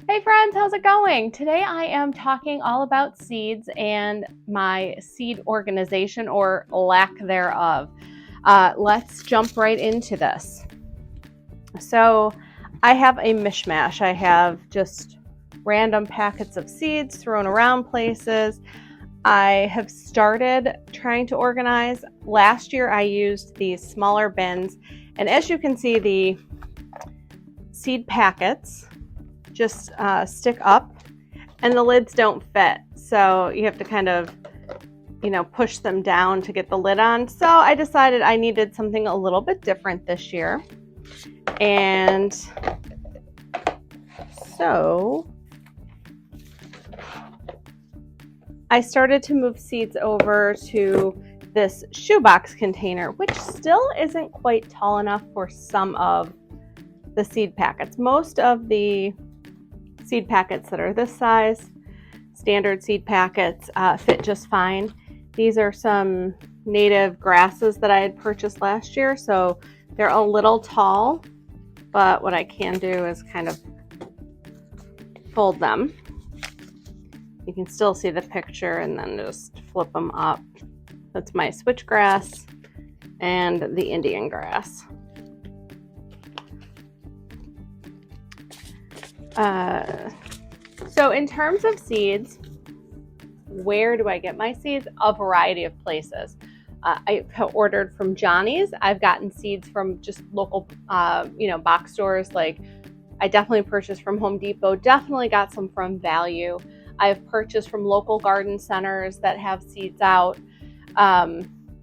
Hey friends, how's it going? Today I am talking all about seeds and my seed organization or lack thereof. Let's jump right into this. So I have a mishmash. I have just random packets of seeds thrown around places. I have started trying to organize. Last year I used these smaller bins, and as you can see, the seed packets just stick up and the lids don't fit, so you have to kind of push them down to get the lid on. So I decided I needed something a little bit different this year, and so I started to move seeds over to this shoebox container, which still isn't quite tall enough for some of the seed packets. Most of the seed packets that are this size, standard seed packets, fit just fine. These are some native grasses that I had purchased last year, so they're a little tall, but what I can do is kind of fold them. You can still see the picture and then just flip them up. That's my switchgrass and the Indian grass. So in terms of seeds, where do I get my seeds? A variety of places. I ordered from Johnny's. I've gotten seeds from just local, box stores. Like I definitely purchased from Home Depot. Definitely got some from Value. I've purchased from local garden centers that have seeds out.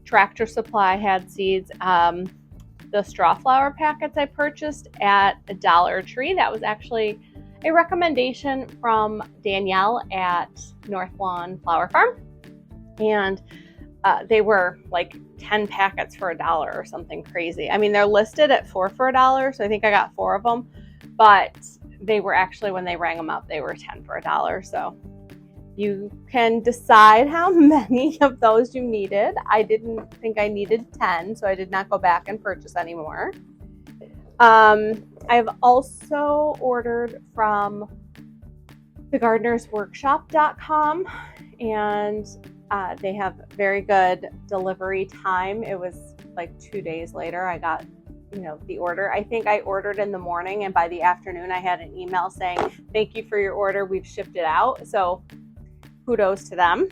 Tractor Supply had seeds. The straw flower packets I purchased at Dollar Tree. That was actually a recommendation from Danielle at North Lawn Flower Farm, and they were like 10 packets for $1 or something crazy. I mean, they're listed at 4 for $1, so I think I got 4 of them, but they were actually, when they rang them up, they were 10 for $1. So you can decide how many of those you needed. I didn't think I needed 10, so I did not go back and purchase any more. I've also ordered from thegardenersworkshop.com, and they have very good delivery time. It was like 2 days later I got the order. I think I ordered in the morning, and by the afternoon I had an email saying, thank you for your order, we've shipped it out. So kudos to them.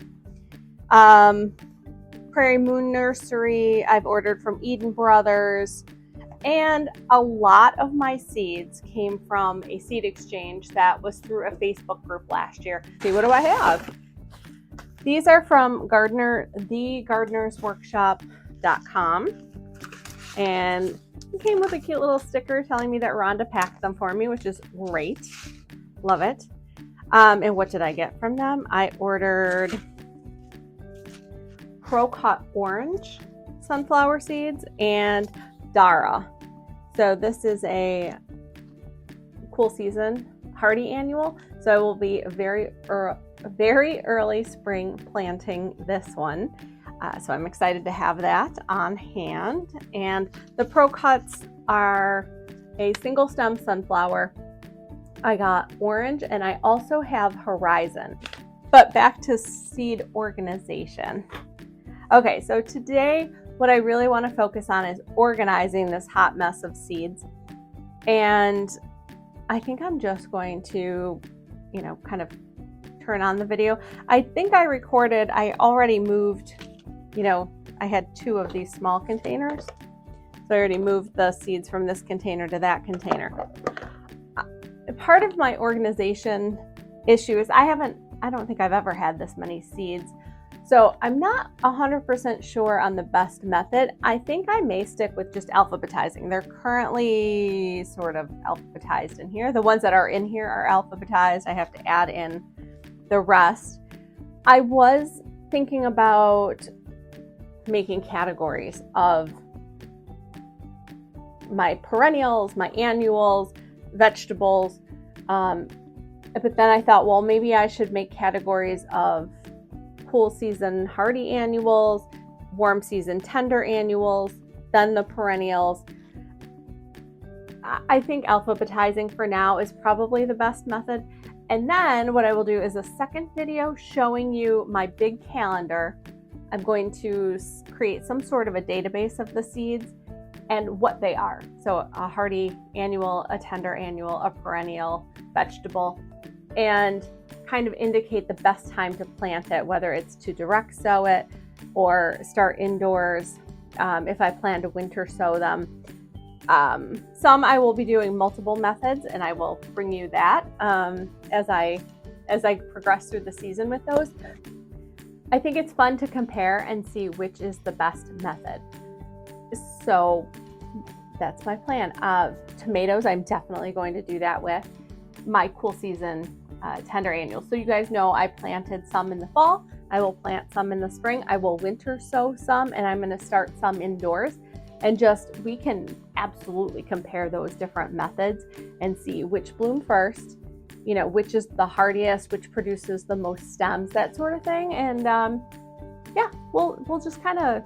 Prairie Moon Nursery, I've ordered from Eden Brothers. And a lot of my seeds came from a seed exchange that was through a Facebook group last year. See, what do I have? These are from thegardenersworkshop.com. And it came with a cute little sticker telling me that Rhonda packed them for me, which is great. Love it. And what did I get from them? I ordered Pro-Cut Orange sunflower seeds and Dara. So this is a Cool Season hardy annual. So I will be very early spring planting this one. So I'm excited to have that on hand. And the Pro Cuts are a single stem sunflower. I got orange, and I also have Horizon. But back to seed organization. Okay, so today what I really want to focus on is organizing this hot mess of seeds. And I think I'm just going to, kind of turn on the video. I think I already moved, I had 2 of these small containers. So I already moved the seeds from this container to that container. Part of my organization issue is I don't think I've ever had this many seeds. So I'm not 100% sure on the best method. I think I may stick with just alphabetizing. They're currently sort of alphabetized in here. The ones that are in here are alphabetized. I have to add in the rest. I was thinking about making categories of my perennials, my annuals, vegetables. But then I thought, well, maybe I should make categories of cool season hardy annuals, warm season tender annuals, then the perennials. I think alphabetizing for now is probably the best method. And then what I will do is a second video showing you my big calendar. I'm going to create some sort of a database of the seeds and what they are. So a hardy annual, a tender annual, a perennial, vegetable, and kind of indicate the best time to plant it, whether it's to direct sow it or start indoors if I plan to winter sow them. Some I will be doing multiple methods, and I will bring you that as I progress through the season with those. I think it's fun to compare and see which is the best method. So that's my plan. Tomatoes, I'm definitely going to do that with my cool season tender annual. So you guys know I planted some in the fall. I will plant some in the spring. I will winter sow some, and I'm going to start some indoors. And we can absolutely compare those different methods and see which bloom first, you know, which is the hardiest, which produces the most stems, that sort of thing. And yeah, we'll just kind of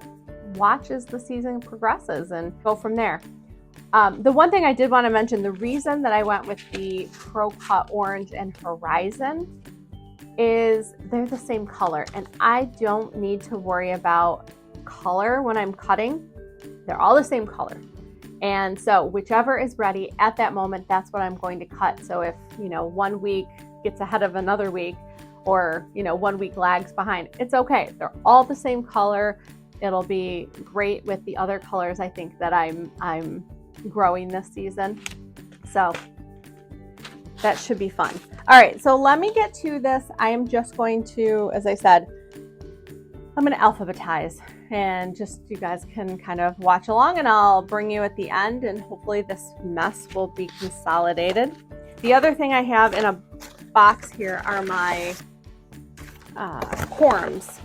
watch as the season progresses and go from there. The one thing I did want to mention, the reason that I went with the Pro Cut Orange and Horizon is they're the same color, and I don't need to worry about color when I'm cutting. They're all the same color. And so whichever is ready at that moment, that's what I'm going to cut. So if, you know, 1 week gets ahead of another week, or, you know, 1 week lags behind, it's okay. They're all the same color. It'll be great with the other colors I think that I'm growing this season. So that should be fun. All right, so let me get to this. I am just going to, as I said, I'm going to alphabetize, and just you guys can kind of watch along, and I'll bring you at the end, and hopefully this mess will be consolidated. The other thing I have in a box here are my corms.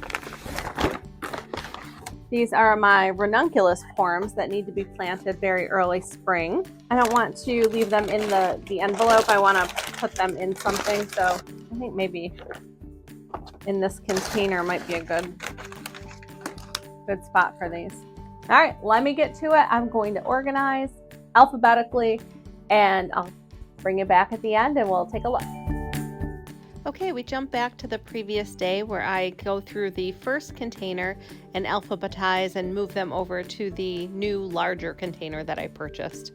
These are my ranunculus corms that need to be planted very early spring. I don't want to leave them in the envelope. I want to put them in something, so I think maybe in this container might be a good spot for these. All right, let me get to it. I'm going to organize alphabetically, and I'll bring you back at the end and we'll take a look. Okay, we jump back to the previous day where I go through the first container and alphabetize and move them over to the new larger container that I purchased.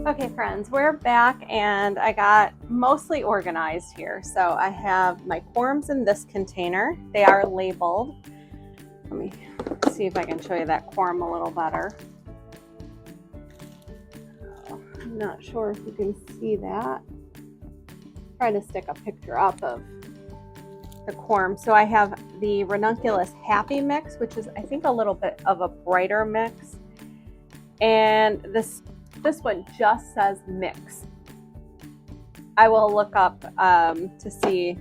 Okay friends, we're back and I got mostly organized here. So I have my corms in this container. They are labeled. Let me see if I can show you that corm a little better. I'm not sure if you can see that. Try to stick a picture up of the corm. So I have the ranunculus happy mix, which is I think a little bit of a brighter mix. And this one just says mix. I will look up to see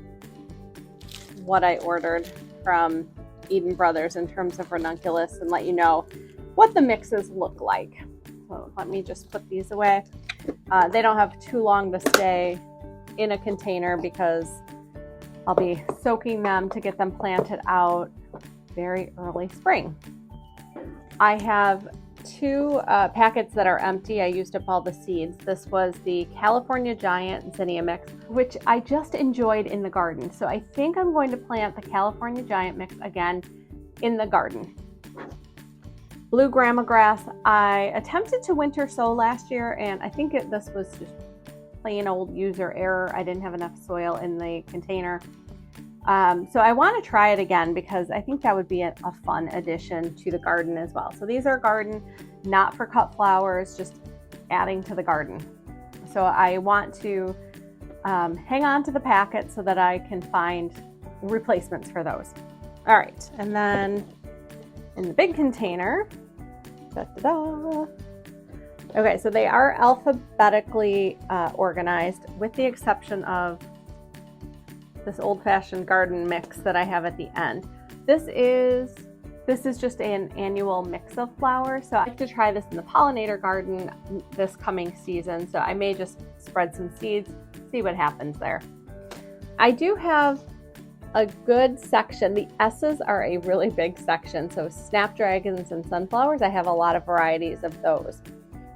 what I ordered from Eden Brothers in terms of ranunculus and let you know what the mixes look like. So let me just put these away. They don't have too long to stay in a container because I'll be soaking them to get them planted out very early spring. I have two packets that are empty. I used up all the seeds. This was the California Giant Zinnia Mix, which I just enjoyed in the garden. So I think I'm going to plant the California Giant Mix again in the garden. Blue Grama Grass, I attempted to winter sow last year, and I think this was just plain old user error. I didn't have enough soil in the container. So I want to try it again because I think that would be a fun addition to the garden as well. So these are garden, not for cut flowers, just adding to the garden. So I want to hang on to the packet so that I can find replacements for those. All right, and then in the big container. Da-da-da. Okay, so they are alphabetically organized with the exception of this old-fashioned garden mix that I have at the end. This is just an annual mix of flowers. So I like to try this in the pollinator garden this coming season. So I may just spread some seeds, see what happens there. I do have a good section. The S's are a really big section. So snapdragons and sunflowers, I have a lot of varieties of those.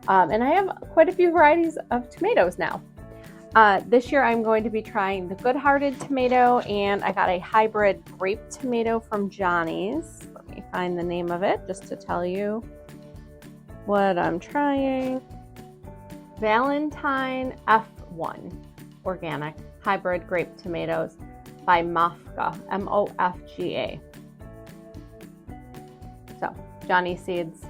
And I have quite a few varieties of tomatoes now. This year I'm going to be trying the Good Hearted tomato, and I got a hybrid grape tomato from Johnny's. Let me find the name of it just to tell you what I'm trying. Valentine F1 organic hybrid grape tomatoes by Mofga, M-O-F-G-A. So Johnny Seeds.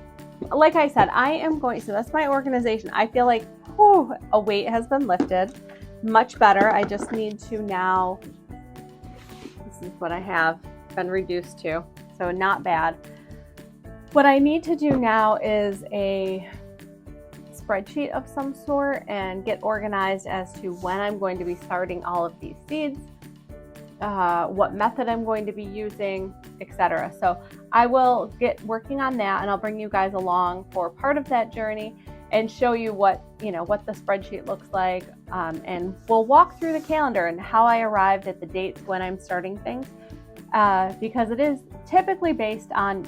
Like I said, I am going, so that's my organization. I feel like a weight has been lifted. Much better. I just need to now, this is what I have been reduced to, so not bad. What I need to do now is a spreadsheet of some sort and get organized as to when I'm going to be starting all of these seeds, what method I'm going to be using, etc. So I will get working on that, and I'll bring you guys along for part of that journey and show you what the spreadsheet looks like, and we'll walk through the calendar and how I arrived at the dates when I'm starting things, because it is typically based on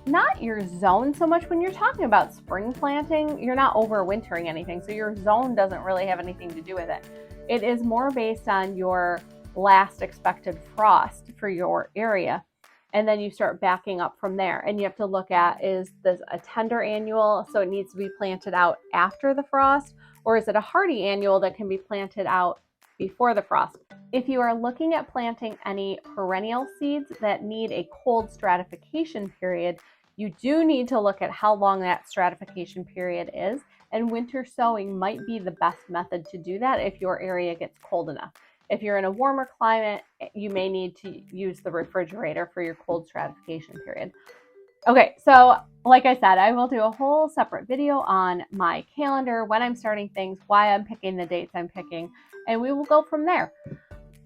not your zone so much. When you're talking about spring planting, you're not overwintering anything, so your zone doesn't really have anything to do with it. It is more based on your last expected frost for your area. And then you start backing up from there. And you have to look at, is this a tender annual, so it needs to be planted out after the frost? Or is it a hardy annual that can be planted out before the frost? If you are looking at planting any perennial seeds that need a cold stratification period, you do need to look at how long that stratification period is. And winter sowing might be the best method to do that if your area gets cold enough. If you're in a warmer climate, you may need to use the refrigerator for your cold stratification period. Okay, so like I said, I will do a whole separate video on my calendar, when I'm starting things, why I'm picking the dates I'm picking, and we will go from there.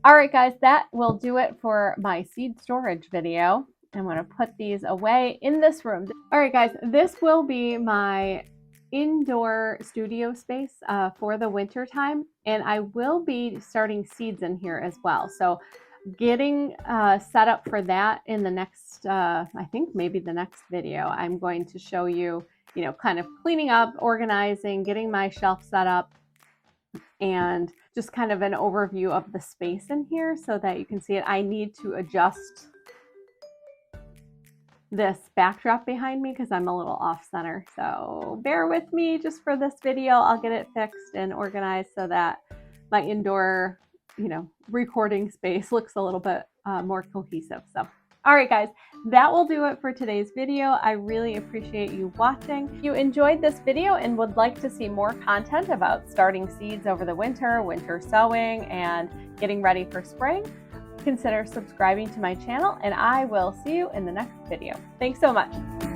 All right, guys, that will do it for my seed storage video. I'm going to put these away in this room. All right, guys, this will be my indoor studio space for the winter time, and I will be starting seeds in here as well. So getting set up for that in the next, I think maybe the next video, I'm going to show you, kind of cleaning up, organizing, getting my shelf set up, and just kind of an overview of the space in here so that you can see it. I need to adjust this backdrop behind me because I'm a little off center, so bear with me just for this video. I'll get it fixed and organized so that my indoor recording space looks a little bit more cohesive. So all right, guys, that will do it for today's video. I really appreciate you watching. If you enjoyed this video and would like to see more content about starting seeds over the winter sowing, and getting ready for spring, consider subscribing to my channel, and I will see you in the next video. Thanks so much.